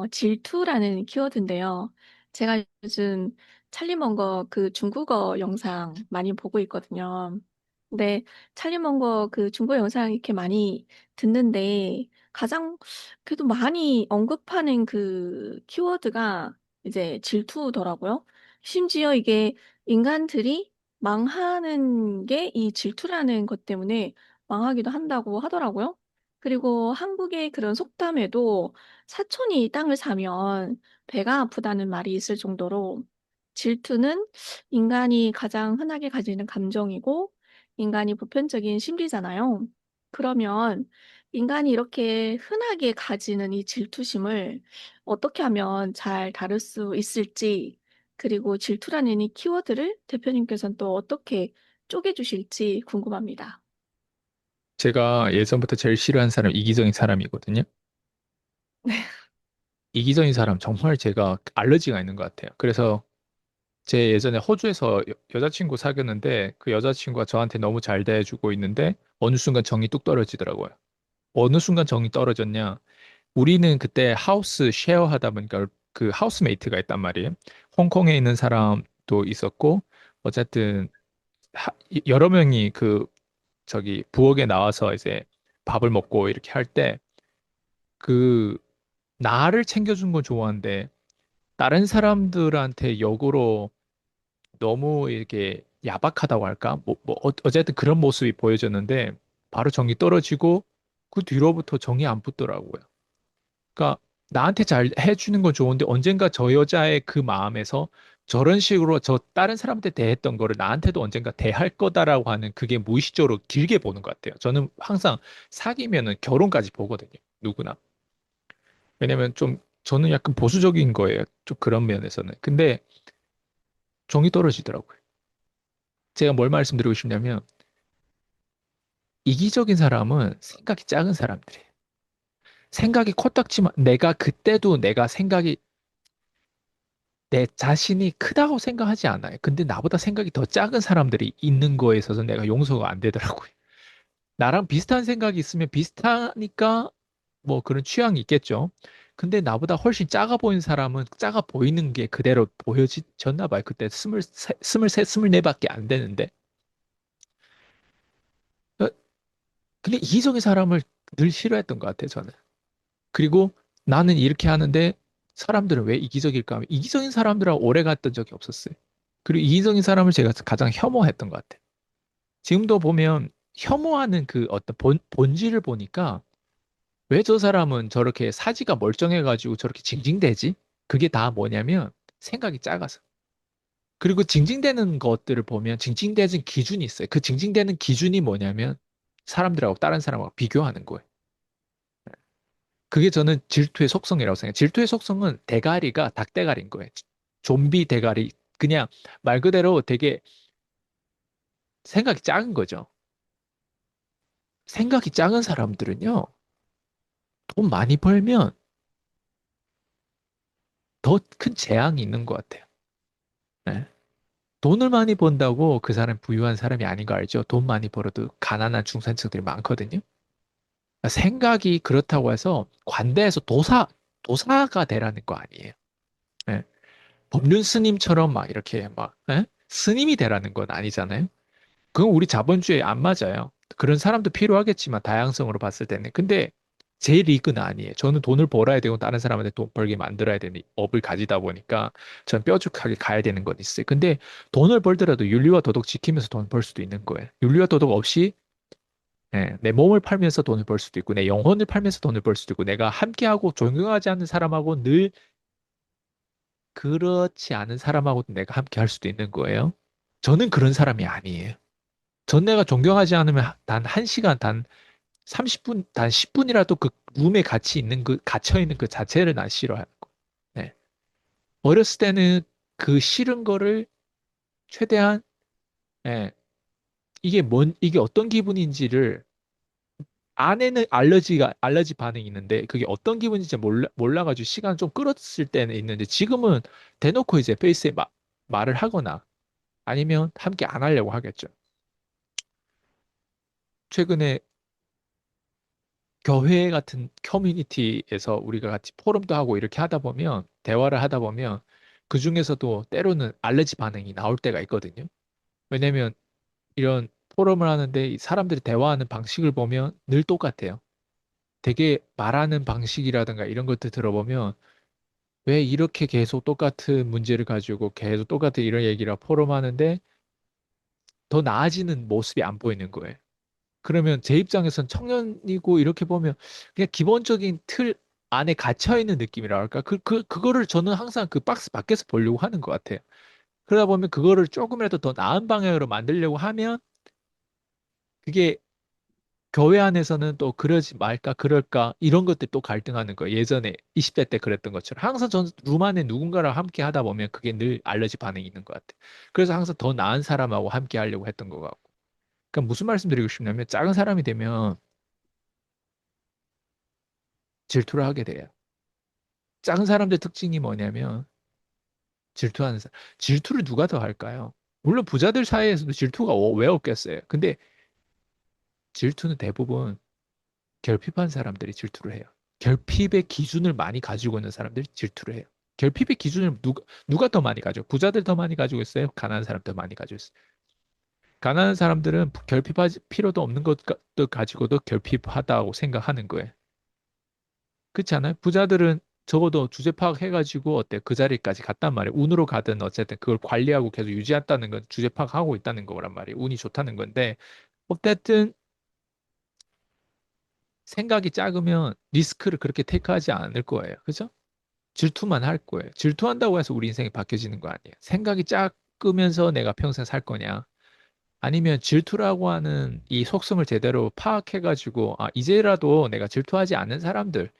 질투라는 키워드인데요. 제가 요즘 찰리 먼거 그 중국어 영상 많이 보고 있거든요. 근데 찰리 먼거 그 중국어 영상 이렇게 많이 듣는데 가장 그래도 많이 언급하는 그 키워드가 이제 질투더라고요. 심지어 이게 인간들이 망하는 게 이 질투라는 것 때문에 망하기도 한다고 하더라고요. 그리고 한국의 그런 속담에도 사촌이 땅을 사면 배가 아프다는 말이 있을 정도로 질투는 인간이 가장 흔하게 가지는 감정이고 인간이 보편적인 심리잖아요. 그러면 인간이 이렇게 흔하게 가지는 이 질투심을 어떻게 하면 잘 다룰 수 있을지, 그리고 질투라는 이 키워드를 대표님께서는 또 어떻게 쪼개주실지 궁금합니다. 제가 예전부터 제일 싫어하는 사람 이기적인 사람이거든요. 이기적인 사람 정말 제가 알러지가 있는 것 같아요. 그래서 제 예전에 호주에서 여자친구 사귀었는데 그 여자친구가 저한테 너무 잘 대해주고 있는데 어느 순간 정이 뚝 떨어지더라고요. 어느 순간 정이 떨어졌냐? 우리는 그때 하우스 쉐어 하다 보니까 그 하우스메이트가 있단 말이에요. 홍콩에 있는 사람도 있었고 어쨌든 여러 명이 그 저기 부엌에 나와서 이제 밥을 먹고 이렇게 할 때 그 나를 챙겨준 건 좋아하는데 다른 사람들한테 역으로 너무 이렇게 야박하다고 할까? 어쨌든 그런 모습이 보여졌는데 바로 정이 떨어지고 그 뒤로부터 정이 안 붙더라고요. 그러니까 나한테 잘 해주는 건 좋은데 언젠가 저 여자의 그 마음에서 저런 식으로 저 다른 사람한테 대했던 거를 나한테도 언젠가 대할 거다라고 하는 그게 무의식적으로 길게 보는 것 같아요. 저는 항상 사귀면은 결혼까지 보거든요. 누구나. 왜냐면 좀 저는 약간 보수적인 거예요. 좀 그런 면에서는. 근데 정이 떨어지더라고요. 제가 뭘 말씀드리고 싶냐면 이기적인 사람은 생각이 작은 사람들이에요. 생각이 코딱지만 내가 그때도 내가 생각이 내 자신이 크다고 생각하지 않아요. 근데 나보다 생각이 더 작은 사람들이 있는 거에 있어서 내가 용서가 안 되더라고요. 나랑 비슷한 생각이 있으면 비슷하니까 뭐 그런 취향이 있겠죠. 근데 나보다 훨씬 작아 보이는 사람은 작아 보이는 게 그대로 보여졌나 봐요. 그때 스물셋, 스물네밖에 안 되는데. 어, 근데 이기적인 사람을 늘 싫어했던 것 같아요, 저는. 그리고 나는 이렇게 하는데 사람들은 왜 이기적일까 하면 이기적인 사람들하고 오래 갔던 적이 없었어요. 그리고 이기적인 사람을 제가 가장 혐오했던 것 같아요. 지금도 보면 혐오하는 그 어떤 본질을 보니까 왜 저 사람은 저렇게 사지가 멀쩡해가지고 저렇게 징징대지? 그게 다 뭐냐면 생각이 작아서. 그리고 징징대는 것들을 보면 징징대는 기준이 있어요. 그 징징대는 기준이 뭐냐면 사람들하고 다른 사람하고 비교하는 거예요. 그게 저는 질투의 속성이라고 생각해요. 질투의 속성은 대가리가 닭대가리인 거예요. 좀비 대가리. 그냥 말 그대로 되게 생각이 작은 거죠. 생각이 작은 사람들은요, 돈 많이 벌면 더 큰 재앙이 있는 것 같아요. 네. 돈을 많이 번다고 그 사람 부유한 사람이 아닌 거 알죠? 돈 많이 벌어도 가난한 중산층들이 많거든요. 그러니까 생각이 그렇다고 해서 관대해서 도사가 되라는 거 아니에요. 네. 법륜 스님처럼 막 이렇게 막 스님이 되라는 건 아니잖아요. 그건 우리 자본주의에 안 맞아요. 그런 사람도 필요하겠지만 다양성으로 봤을 때는. 근데 제 리그는 아니에요. 저는 돈을 벌어야 되고 다른 사람한테 돈 벌게 만들어야 되는 업을 가지다 보니까 전 뾰족하게 가야 되는 건 있어요. 근데 돈을 벌더라도 윤리와 도덕 지키면서 돈 벌 수도 있는 거예요. 윤리와 도덕 없이 내 몸을 팔면서 돈을 벌 수도 있고 내 영혼을 팔면서 돈을 벌 수도 있고 내가 함께하고 존경하지 않는 사람하고 늘 그렇지 않은 사람하고도 내가 함께 할 수도 있는 거예요. 저는 그런 사람이 아니에요. 전 내가 존경하지 않으면 단 1시간, 단 30분, 단 10분이라도 그 룸에 같이 있는 갇혀 있는 그 자체를 난 싫어하는 거. 네. 어렸을 때는 그 싫은 거를 최대한, 예, 이게 어떤 기분인지를, 안에는 알러지 반응이 있는데, 그게 어떤 기분인지 몰라가지고 시간 좀 끌었을 때는 있는데, 지금은 대놓고 이제 페이스에 말을 하거나, 아니면 함께 안 하려고 하겠죠. 최근에 교회 같은 커뮤니티에서 우리가 같이 포럼도 하고 이렇게 하다 보면, 대화를 하다 보면, 그 중에서도 때로는 알레르기 반응이 나올 때가 있거든요. 왜냐면 이런 포럼을 하는데 이 사람들이 대화하는 방식을 보면 늘 똑같아요. 되게 말하는 방식이라든가 이런 것들 들어보면 왜 이렇게 계속 똑같은 문제를 가지고 계속 똑같은 이런 얘기를 포럼하는데 더 나아지는 모습이 안 보이는 거예요. 그러면 제 입장에선 청년이고 이렇게 보면 그냥 기본적인 틀 안에 갇혀 있는 느낌이라 할까? 그거를 저는 항상 그 박스 밖에서 보려고 하는 것 같아요. 그러다 보면 그거를 조금이라도 더 나은 방향으로 만들려고 하면 그게 교회 안에서는 또 그러지 말까, 그럴까, 이런 것들 또 갈등하는 거예요. 예전에 20대 때 그랬던 것처럼. 항상 전 룸 안에 누군가랑 함께 하다 보면 그게 늘 알러지 반응이 있는 것 같아요. 그래서 항상 더 나은 사람하고 함께 하려고 했던 것 같고. 그러니까 무슨 말씀 드리고 싶냐면 작은 사람이 되면 질투를 하게 돼요. 작은 사람들 특징이 뭐냐면 질투하는 사람. 질투를 누가 더 할까요? 물론 부자들 사이에서도 질투가 왜 없겠어요. 근데 질투는 대부분 결핍한 사람들이 질투를 해요. 결핍의 기준을 많이 가지고 있는 사람들이 질투를 해요. 결핍의 기준을 누가 더 많이 가지고, 부자들 더 많이 가지고 있어요? 가난한 사람 더 많이 가지고 있어요? 가난한 사람들은 결핍할 필요도 없는 것도 가지고도 결핍하다고 생각하는 거예요. 그렇지 않아요? 부자들은 적어도 주제 파악해가지고 어때 그 자리까지 갔단 말이에요. 운으로 가든 어쨌든 그걸 관리하고 계속 유지했다는 건 주제 파악하고 있다는 거란 말이에요. 운이 좋다는 건데 어쨌든 생각이 작으면 리스크를 그렇게 테이크하지 않을 거예요. 그죠? 질투만 할 거예요. 질투한다고 해서 우리 인생이 바뀌어지는 거 아니에요. 생각이 작으면서 내가 평생 살 거냐? 아니면 질투라고 하는 이 속성을 제대로 파악해가지고 아, 이제라도 내가 질투하지 않는 사람들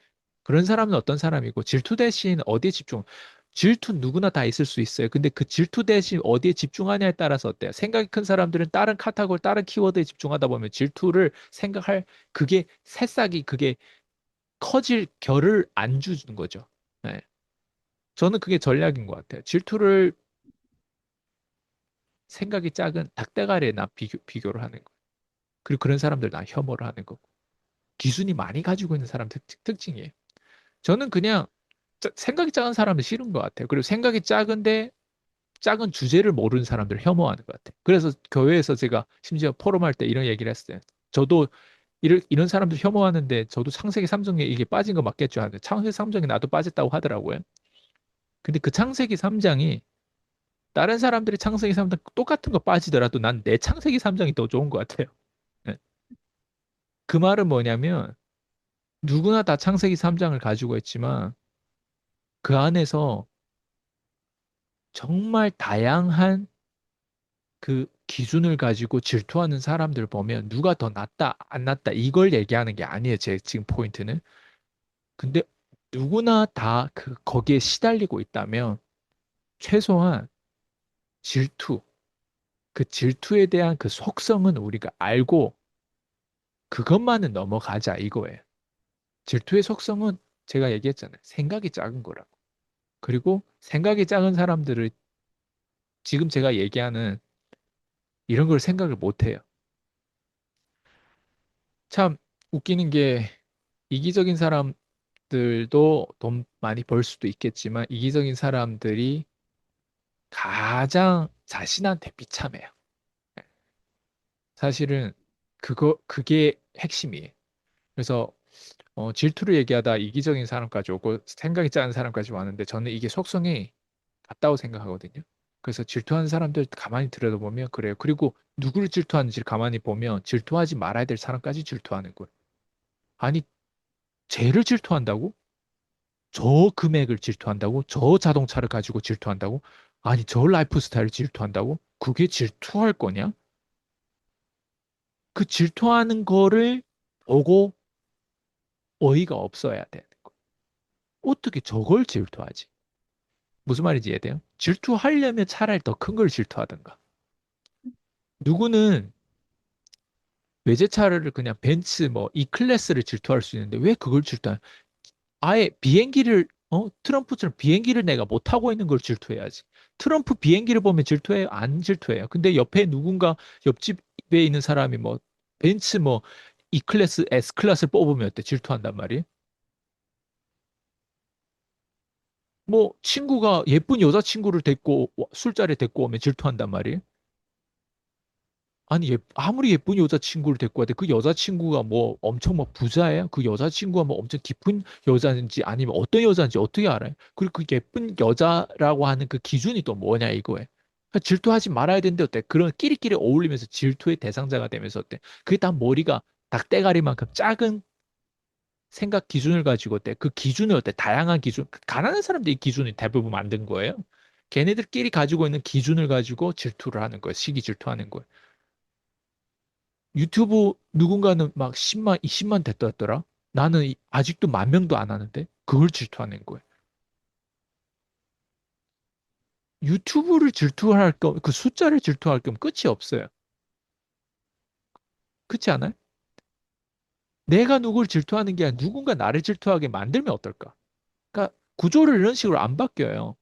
그런 사람은 어떤 사람이고 질투 대신 어디에 집중? 질투 누구나 다 있을 수 있어요. 근데 그 질투 대신 어디에 집중하냐에 따라서 어때요? 생각이 큰 사람들은 다른 카테고리, 다른 키워드에 집중하다 보면 질투를 생각할 그게 새싹이 그게 커질 결을 안 주는 거죠. 네. 저는 그게 전략인 것 같아요. 질투를 생각이 작은 닭대가리에 나 비교를 하는 거. 그리고 그런 사람들 나 혐오를 하는 거고. 기준이 많이 가지고 있는 사람 특징이에요. 저는 그냥 생각이 작은 사람은 싫은 것 같아요. 그리고 생각이 작은데 작은 주제를 모르는 사람들을 혐오하는 것 같아요. 그래서 교회에서 제가 심지어 포럼할 때 이런 얘기를 했어요. 저도 이런 사람들 혐오하는데 저도 창세기 3장에 이게 빠진 거 맞겠죠 하는데 창세기 3장에 나도 빠졌다고 하더라고요. 근데 그 창세기 3장이 다른 사람들이 창세기 3장 똑같은 거 빠지더라도 난 내 창세기 3장이 더 좋은 것 같아요. 네. 그 말은 뭐냐면 누구나 다 창세기 3장을 가지고 있지만 그 안에서 정말 다양한 그 기준을 가지고 질투하는 사람들 보면 누가 더 낫다, 안 낫다 이걸 얘기하는 게 아니에요. 제 지금 포인트는. 근데 누구나 다 거기에 시달리고 있다면 최소한 질투, 그 질투에 대한 그 속성은 우리가 알고 그것만은 넘어가자 이거예요. 질투의 속성은 제가 얘기했잖아요. 생각이 작은 거라고. 그리고 생각이 작은 사람들을 지금 제가 얘기하는 이런 걸 생각을 못 해요. 참 웃기는 게 이기적인 사람들도 돈 많이 벌 수도 있겠지만 이기적인 사람들이 가장 자신한테 비참해요. 사실은 그게 핵심이에요. 그래서 질투를 얘기하다 이기적인 사람까지 오고 생각이 작은 사람까지 왔는데 저는 이게 속성이 같다고 생각하거든요. 그래서 질투하는 사람들 가만히 들여다보면 그래요. 그리고 누구를 질투하는지 가만히 보면 질투하지 말아야 될 사람까지 질투하는 거예요. 아니, 쟤를 질투한다고? 저 금액을 질투한다고? 저 자동차를 가지고 질투한다고? 아니, 저 라이프 스타일을 질투한다고? 그게 질투할 거냐? 그 질투하는 거를 보고 어이가 없어야 되는 거예요. 어떻게 저걸 질투하지? 무슨 말인지 이해돼요? 질투하려면 차라리 더 큰 걸 질투하든가. 누구는 외제차를 그냥 벤츠 뭐 E 클래스를 질투할 수 있는데 왜 그걸 질투하냐? 아예 비행기를 트럼프처럼 비행기를 내가 못 타고 있는 걸 질투해야지. 트럼프 비행기를 보면 질투해요? 안 질투해요. 근데 옆에 누군가 옆집에 있는 사람이 뭐 벤츠 뭐 E 클래스, S 클래스를 뽑으면 어때? 질투한단 말이에요? 뭐 친구가 예쁜 여자친구를 데리고 술자리에 데리고 오면 질투한단 말이에요? 아니, 아무리 예쁜 여자친구를 데리고 와도 그 여자친구가 뭐 엄청 뭐 부자예요? 그 여자친구가 뭐 엄청 깊은 여자인지 아니면 어떤 여자인지 어떻게 알아요? 그리고 그 예쁜 여자라고 하는 그 기준이 또 뭐냐 이거에. 그러니까 질투하지 말아야 되는데 어때? 그런 끼리끼리 어울리면서 질투의 대상자가 되면서 어때? 그게 다 머리가 닭대가리만큼 작은 생각 기준을 가지고 어때? 그 기준을 어때? 다양한 기준, 가난한 사람들이 기준이 대부분 만든 거예요. 걔네들끼리 가지고 있는 기준을 가지고 질투를 하는 거예요. 시기 질투하는 거예요. 유튜브 누군가는 막 10만, 20만 됐더라. 나는 아직도 10,000명도 안 하는데 그걸 질투하는 거예요. 유튜브를 질투할 거, 그 숫자를 질투할 거면 끝이 없어요. 그렇지 않아요? 내가 누굴 질투하는 게 아니라 누군가 나를 질투하게 만들면 어떨까? 그러니까 구조를 이런 식으로 안 바뀌어요.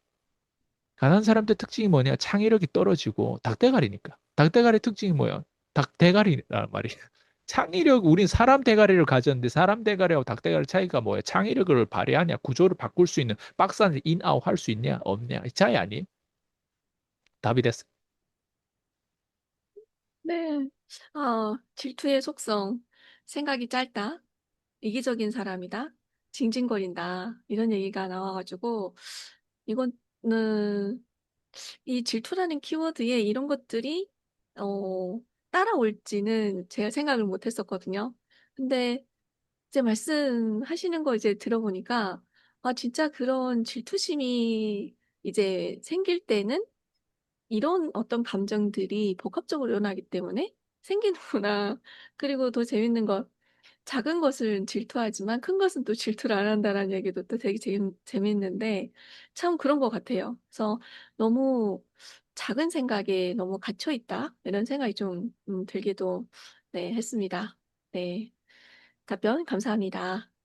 가난한 사람들 특징이 뭐냐? 창의력이 떨어지고 닭대가리니까. 닭대가리 특징이 뭐야? 닭대가리란 말이야. 창의력, 우린 사람 대가리를 가졌는데 사람 대가리하고 닭 대가리 차이가 뭐야? 창의력을 발휘하냐? 구조를 바꿀 수 있는 박스 안에 인아웃 할 수 있냐? 없냐? 이 차이 아니? 답이 됐어. 네. 질투의 속성. 생각이 짧다. 이기적인 사람이다. 징징거린다. 이런 얘기가 나와가지고, 이거는, 이 질투라는 키워드에 이런 것들이, 어, 따라올지는 제가 생각을 못 했었거든요. 근데 이제 말씀하시는 거 이제 들어보니까, 진짜 그런 질투심이 이제 생길 때는 이런 어떤 감정들이 복합적으로 일어나기 때문에 생기는구나. 그리고 더 재밌는 건 작은 것은 질투하지만 큰 것은 또 질투를 안 한다라는 얘기도 또 되게 재밌는데 참 그런 것 같아요. 그래서 너무 작은 생각에 너무 갇혀 있다. 이런 생각이 좀 들기도 네, 했습니다. 네. 답변 감사합니다.